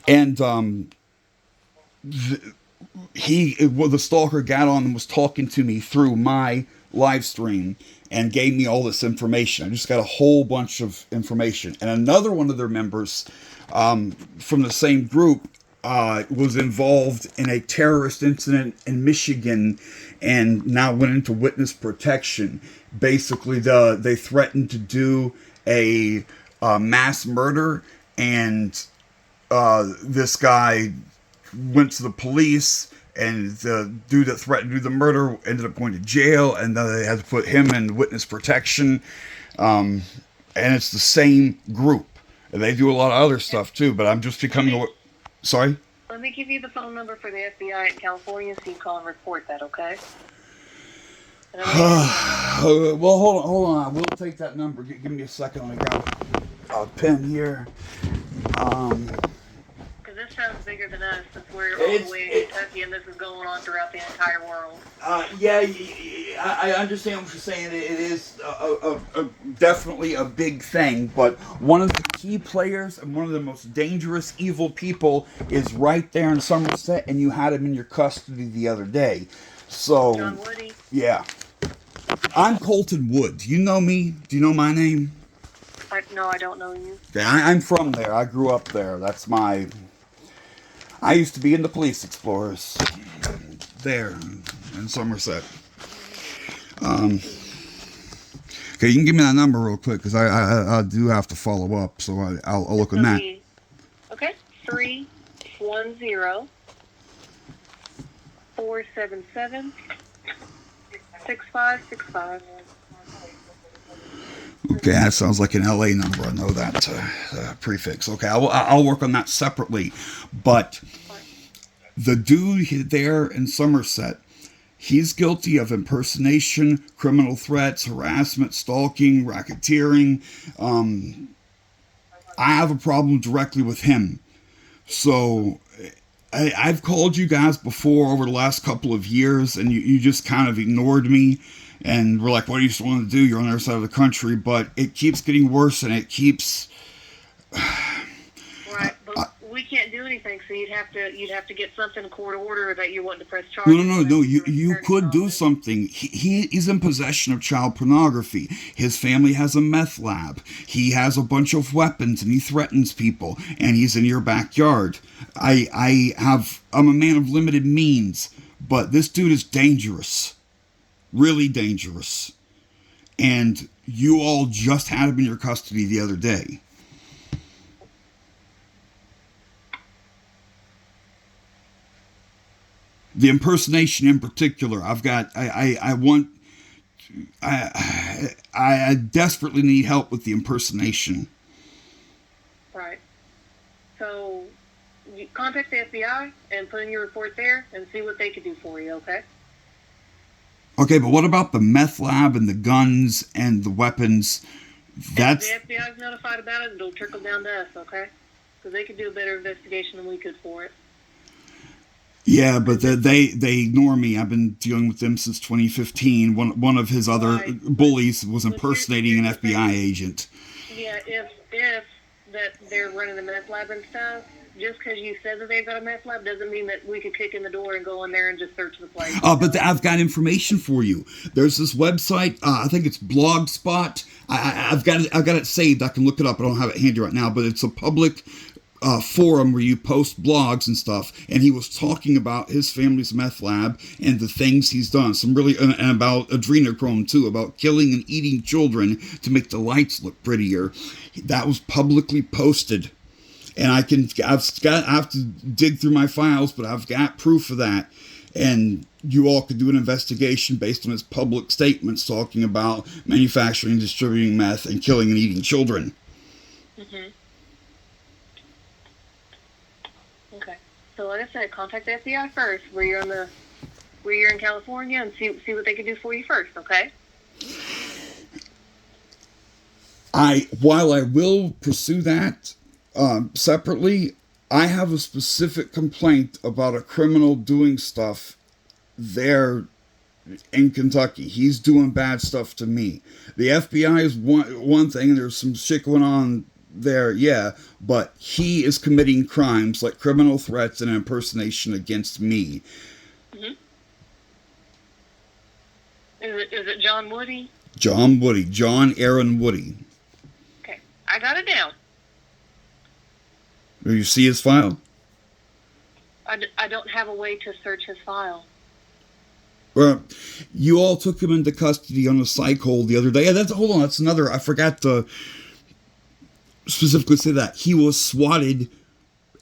And the stalker got on and was talking to me through my live stream and gave me all this information. I just got a whole bunch of information. And another one of their members from the same group was involved in a terrorist incident in Michigan and now went into witness protection. Basically, they threatened to do a mass murder, and this guy went to the police, and the dude that threatened to do the murder ended up going to jail, and then they had to put him in witness protection. And it's the same group. And they do a lot of other stuff too, but I'm just becoming aware. Sorry? Let me give you the phone number for the FBI in California so you can call and report that, okay? Well, hold on. I will take that number. Give me a second. Let me grab a pen here. Because this sounds bigger than us, since we're all the way in Kentucky and this is going on throughout the entire world. Yeah, I understand what you're saying. It is definitely a big thing, but one of the key players and one of the most dangerous evil people is right there in Somerset, and you had him in your custody the other day. So, John Woody? Yeah. I'm Colton Wood. Do you know me? Do you know my name? No, I don't know you. Okay, I'm from there. I grew up there. I used to be in the Police Explorers there in Somerset. Okay, you can give me that number real quick because I do have to follow up, so I'll look on that. Okay, 310 477 6565. Okay, that sounds like an LA number. I know that prefix. Okay, I'll work on that separately. But the dude there in Somerset, he's guilty of impersonation, criminal threats, harassment, stalking, racketeering. I have a problem directly with him. So I've called you guys before over the last couple of years, and you just kind of ignored me. And we're like, what do you want to do? You're on the other side of the country. But it keeps getting worse, and it keeps... Right, but we can't do anything, so you'd have to get something in court order that you want to press charges. No. You could do something. He's in possession of child pornography. His family has a meth lab. He has a bunch of weapons, and he threatens people. And he's in your backyard. I'm a man of limited means, but this dude is dangerous. Really dangerous. And you all just had him in your custody the other day. The impersonation in particular, I desperately need help with the impersonation. Right. So you contact the FBI and put in your report there and see what they can do for you, okay? Okay, but what about the meth lab and the guns and the weapons? If the FBI is notified about it, it'll trickle down to us, okay? Because they could do a better investigation than we could for it. Yeah, but they ignore me. I've been dealing with them since 2015. One of his other bullies was impersonating an FBI agent. Yeah, if that they're running a meth lab and stuff, just because you said that they've got a meth lab doesn't mean that we could kick in the door and go in there and just search the place. But I've got information for you. There's this website. I think it's Blogspot. I've got it saved. I can look it up. I don't have it handy right now, but it's a public forum where you post blogs and stuff. And he was talking about his family's meth lab and the things he's done. Some really and about adrenochrome too, about killing and eating children to make the lights look prettier. That was publicly posted. And I have to dig through my files, but I've got proof of that. And you all could do an investigation based on his public statements talking about manufacturing and distributing meth and killing and eating children. Mm-hmm. Okay. So like I said, contact the FBI first, where you're in California, and see what they can do for you first, okay? While I will pursue that separately, I have a specific complaint about a criminal doing stuff there in Kentucky. He's doing bad stuff to me. The FBI is one thing, and there's some shit going on there, yeah, but he is committing crimes like criminal threats and impersonation against me. Mm-hmm. Is it John Woody? John Woody. John Aaron Woody. Okay, I got it down. Do you see his file? I don't have a way to search his file. Well, you all took him into custody on a psych hold the other day. Yeah, hold on, that's another. I forgot to specifically say that. He was swatted,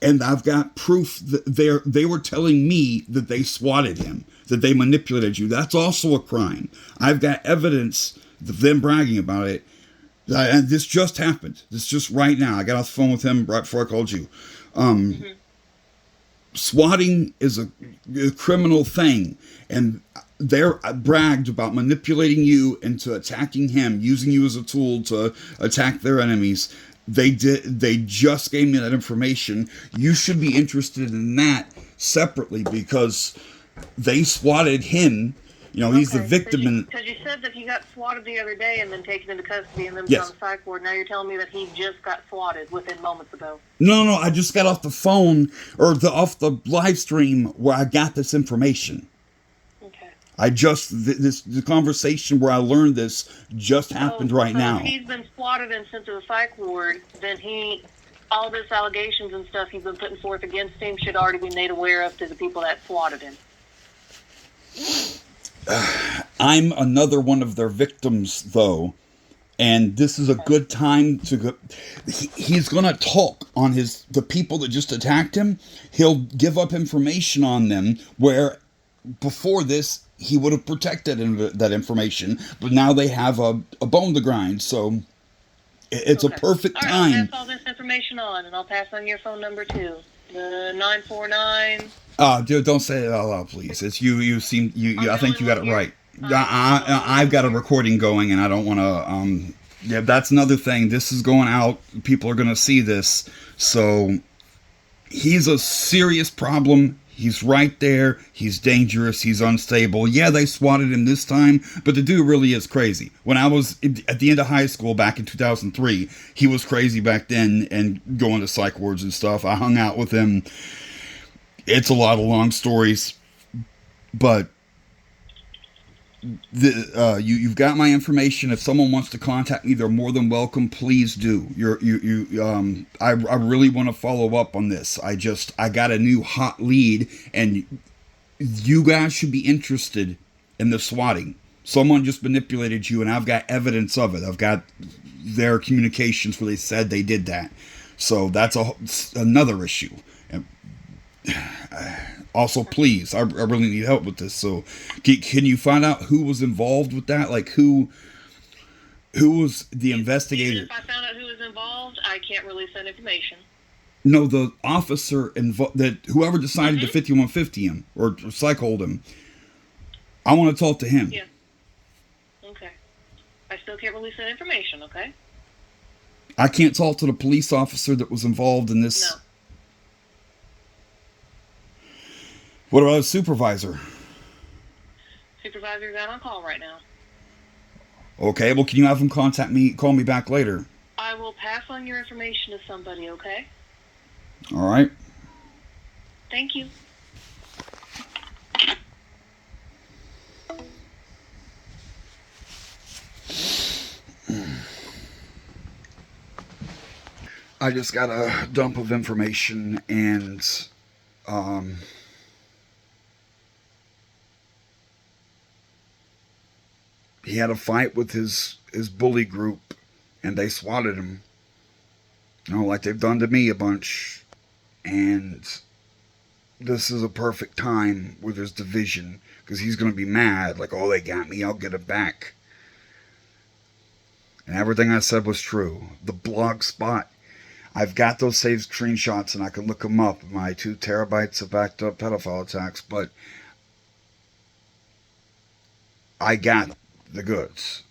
and I've got proof that they were telling me that they swatted him, that they manipulated you. That's also a crime. I've got evidence of them bragging about it. And this just happened. This just right now. I got off the phone with him right before I called you. Mm-hmm. Swatting is a criminal thing, and they're bragged about manipulating you into attacking him, using you as a tool to attack their enemies. They just gave me that information. You should be interested in that separately because they swatted him. You know, he's the victim. Because you said that he got swatted the other day and then taken into custody and then put on the psych ward. Now you're telling me that he just got swatted within moments ago. No, I just got off the phone or off the live stream where I got this information. Okay. The conversation where I learned this just happened right now. If he's been swatted and sent to the psych ward, then all this allegations and stuff he's been putting forth against him should already be made aware of to the people that swatted him. I'm another one of their victims, though, and this is a good time to go. He's going to talk on the people that just attacked him. He'll give up information on them where before this he would have protected that information, but now they have a bone to grind, so it's a perfect time. I'll pass all this information on, and I'll pass on your phone number too. The 949. Dude, don't say it out loud, please. It's you. I think you got it right. I've got a recording going, and I don't want to. Yeah, that's another thing. This is going out. People are going to see this. So he's a serious problem. He's right there. He's dangerous. He's unstable. Yeah, they swatted him this time, but the dude really is crazy. When I was at the end of high school back in 2003, he was crazy back then and going to psych wards and stuff. I hung out with him. It's a lot of long stories, but you've got my information. If someone wants to contact me, they're more than welcome. Please do. I really want to follow up on this. I got a new hot lead, and you guys should be interested in the swatting. Someone just manipulated you, and I've got evidence of it. I've got their communications where they said they did that. So that's another issue. Also, please, I really need help with this. So, can you find out who was involved with that? Like, who was the investigator? If I found out who was involved, I can't release that information. No, the officer involved, that whoever decided to 5150 him or psych hold him. I want to talk to him. Yeah. Okay. I still can't release that information. Okay. I can't talk to the police officer that was involved in this. No. What about a supervisor? Supervisor's out on call right now. Okay, well, can you have him call me back later? I will pass on your information to somebody, okay? All right. Thank you. I just got a dump of information, and he had a fight with his bully group, and they swatted him. You know, like they've done to me a bunch. And this is a perfect time where there's division, because he's going to be mad, like, oh, they got me, I'll get it back. And everything I said was true. The blog spot, I've got those saved screenshots, and I can look them up, my 2 terabytes of backed up pedophile attacks, but I got the goods.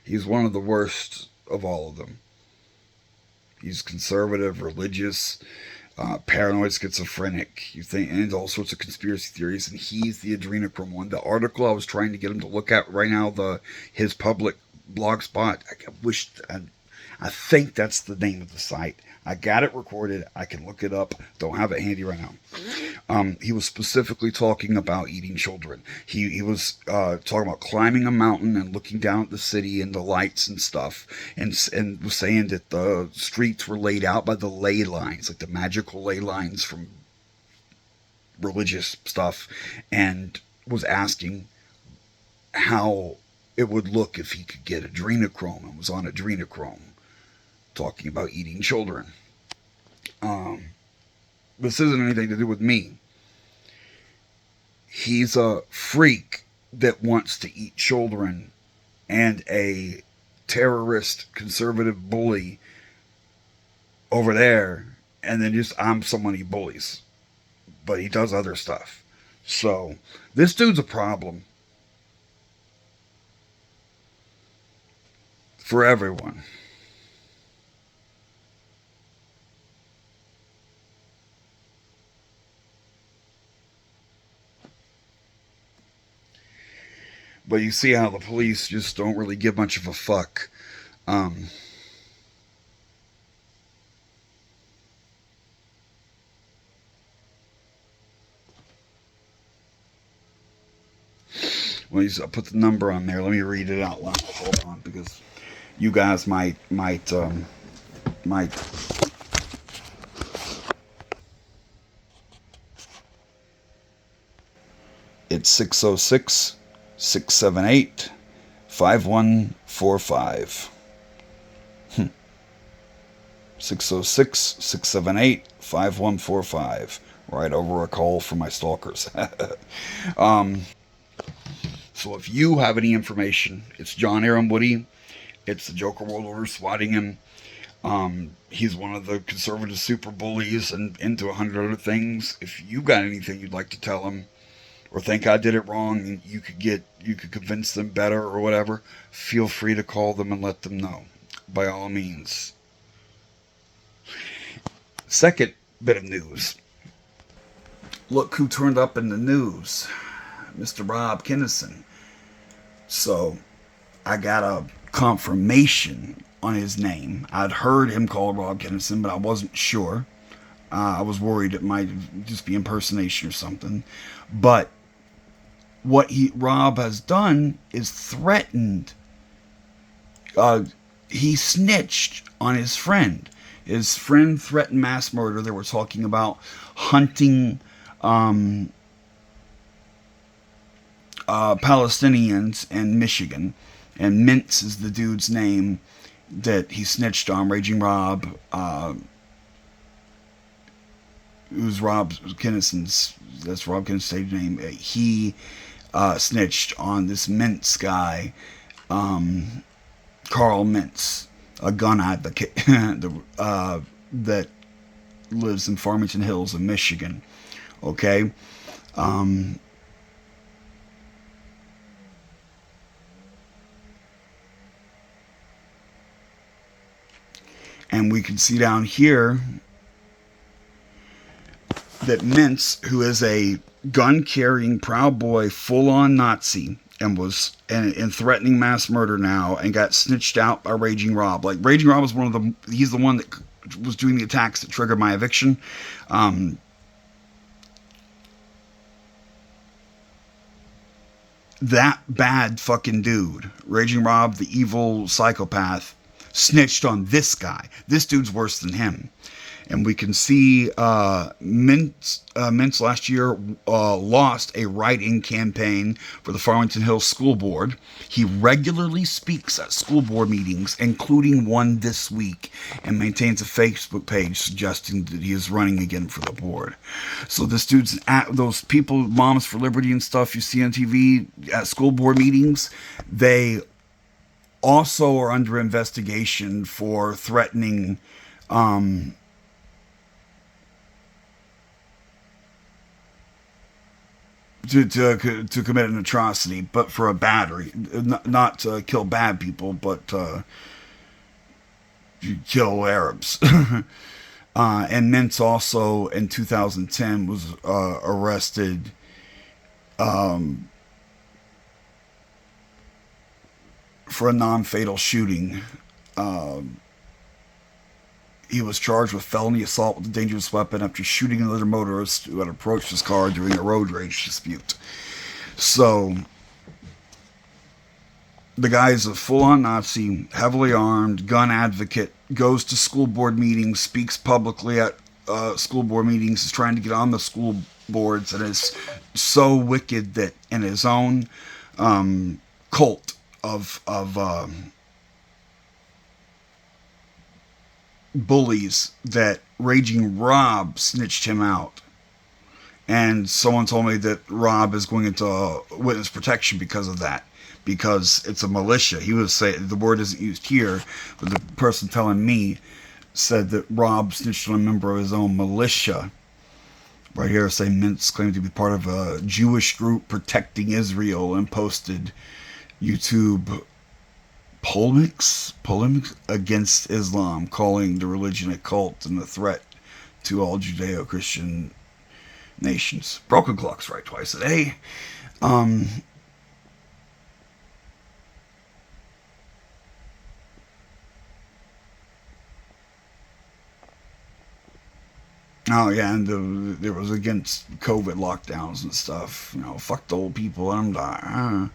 He's one of the worst of all of them. He's conservative, religious. paranoid schizophrenic, you think, and all sorts of conspiracy theories, and he's the adrenochrome one. The article I was trying to get him to look at right now, his public blog spot, I think that's the name of the site. I got it recorded. I can look it up. Don't have it handy right now. He was specifically talking about eating children. He was talking about climbing a mountain and looking down at the city and the lights and stuff, and was saying that the streets were laid out by the ley lines, like the magical ley lines from religious stuff, and was asking how it would look if he could get adrenochrome and was on adrenochrome, talking about eating children. This isn't anything to do with me. He's a freak that wants to eat children and a terrorist conservative bully over there, and then I'm someone he bullies, but he does other stuff. So this dude's a problem for everyone. But you see how the police just don't really give much of a fuck. Well, I put the number on there. Let me read it out loud. Hold on, because you guys might. It's 606-678-5145. 606-678-5145. Right over a call from my stalkers. So if you have any information, it's John Aaron Woody. It's the Joker World Order swatting him. He's one of the conservative super bullies and into 100 other things. If you got anything you'd like to tell him, or think I did it wrong and you could convince them better or whatever, feel free to call them and let them know, by all means. Second bit of news. Look who turned up in the news. Mr. Rob Kinnison. So I got a confirmation on his name. I'd heard him call Rob Kinnison, but I wasn't sure. I was worried it might just be impersonation or something. But what Rob has done is threatened. He snitched on his friend. His friend threatened mass murder. They were talking about hunting Palestinians in Michigan. And Mintz is the dude's name that he snitched on. Raging Rob, who's Rob Kinnison's, that's Rob Kinnison's stage name. He snitched on this Mintz guy, Carl Mintz, a gun advocate that lives in Farmington Hills in Michigan. Okay? And we can see down here that Mintz, who is a gun-carrying Proud Boy, full-on Nazi, and was and threatening mass murder now, and got snitched out by Raging Rob. Like, Raging Rob was he's the one that was doing the attacks that triggered my eviction. That bad fucking dude, Raging Rob, the evil psychopath, snitched on this guy. This dude's worse than him. And we can see Mintz last year lost a write-in campaign for the Farmington Hills School Board. He regularly speaks at school board meetings, including one this week, and maintains a Facebook page suggesting that he is running again for the board. So this dude's at those people, Moms for Liberty and stuff you see on TV at school board meetings, they also are under investigation for threatening to commit an atrocity, but for a battery, not to kill bad people, but to kill Arabs. And Mintz also in 2010 was arrested for a non-fatal shooting. He was charged with felony assault with a dangerous weapon after shooting another motorist who had approached his car during a road rage dispute. So, the guy is a full-on Nazi, heavily armed, gun advocate, goes to school board meetings, speaks publicly at school board meetings, is trying to get on the school boards, and is so wicked that in his own cult of bullies that Raging Rob snitched him out. And someone told me that Rob is going into witness protection because of that, because it's a militia. He was saying, the word isn't used here, but the person telling me said that Rob snitched on a member of his own militia. Right here, saying Mintz claimed to be part of a Jewish group protecting Israel and posted YouTube polemics against Islam, calling the religion a cult and a threat to all Judeo-Christian nations. Broken clocks right twice a day. Oh yeah, and there was against COVID lockdowns and stuff. You know, fuck the old people, let them die.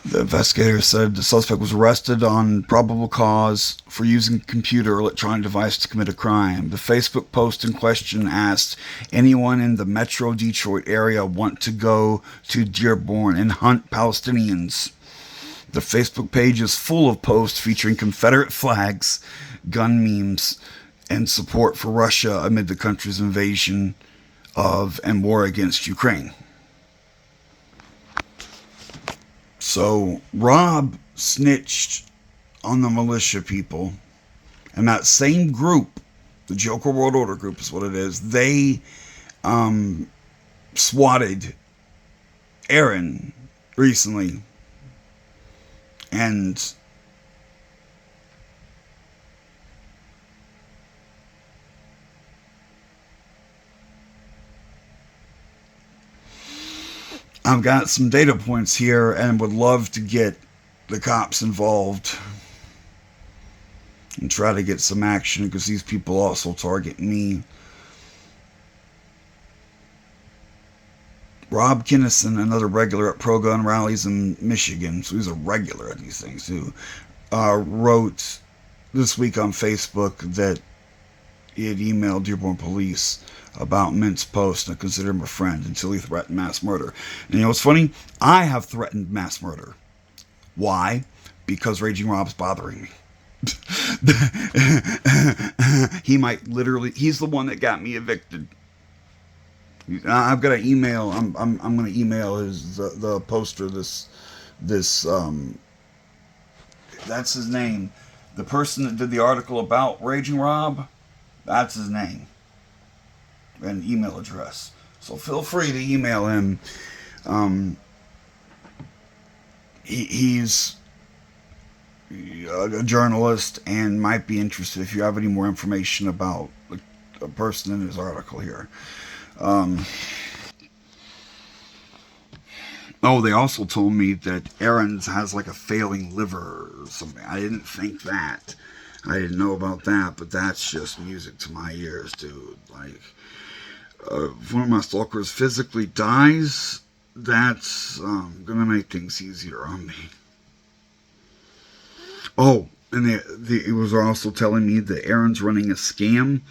The investigator said the suspect was arrested on probable cause for using a computer or electronic device to commit a crime. The Facebook post in question asked, anyone in the Metro Detroit area want to go to Dearborn and hunt Palestinians? The Facebook page is full of posts featuring Confederate flags, gun memes, and support for Russia amid the country's invasion of and war against Ukraine. So Rob snitched on the militia people, and that same group, the Joker World Order group is what it is, they swatted Aaron recently. And I've got some data points here and would love to get the cops involved and try to get some action, because these people also target me. Rob Kinnison, another regular at pro-gun rallies in Michigan, so he's a regular at these things too, wrote this week on Facebook that he had emailed Dearborn police about Mint's post and considered him a friend until he threatened mass murder. And you know what's funny? I have threatened mass murder. Why? Because Raging Rob's bothering me. He might literally, he's the one that got me evicted. I've got an email. I'm going to email the poster this that's his name. The person that did the article about Raging Rob, that's his name and email address. So feel free to email him. He's a journalist and might be interested if you have any more information about a person in his article here. They also told me that Aaron's has like a failing liver or something. I didn't think that. I didn't know about that, but that's just music to my ears, dude. Like, if one of my stalkers physically dies, that's gonna make things easier on me. Oh, and it was also telling me that Aaron's running a scam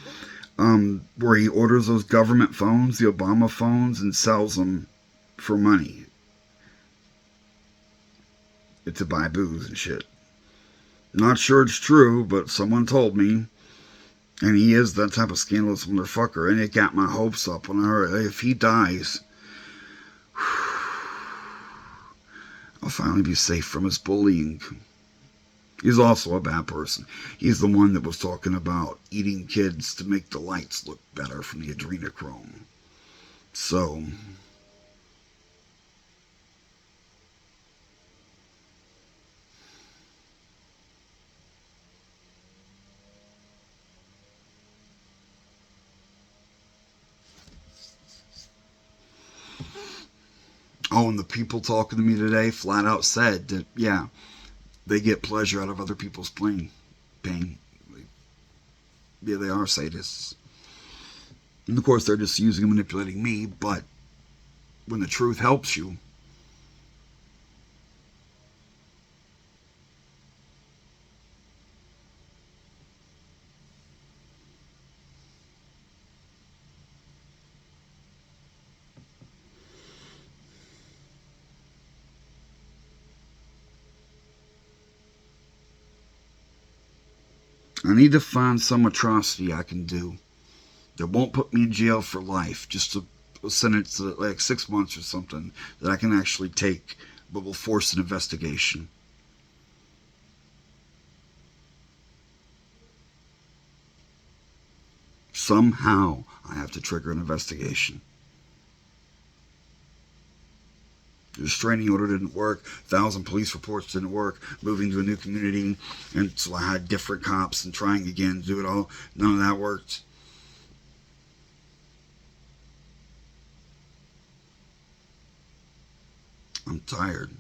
where he orders those government phones, the Obama phones, and sells them for money to buy booze and shit. Not sure it's true, but someone told me. And he is that type of scandalous motherfucker, and it got my hopes up when I heard, if he dies, I'll finally be safe from his bullying. He's also a bad person. He's the one that was talking about eating kids to make the lights look better from the adrenochrome. So, oh, and the people talking to me today flat out said that, yeah, they get pleasure out of other people's pain. Yeah, they are sadists. And of course, they're just using and manipulating me, but when the truth helps you, I need to find some atrocity I can do that won't put me in jail for life, just a sentence to like 6 months or something that I can actually take, but will force an investigation. Somehow, I have to trigger an investigation. The restraining order didn't work. 1,000 police reports didn't work. Moving to a new community, and so I had different cops and trying again to do it all. None of that worked. I'm tired.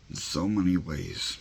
In so many ways.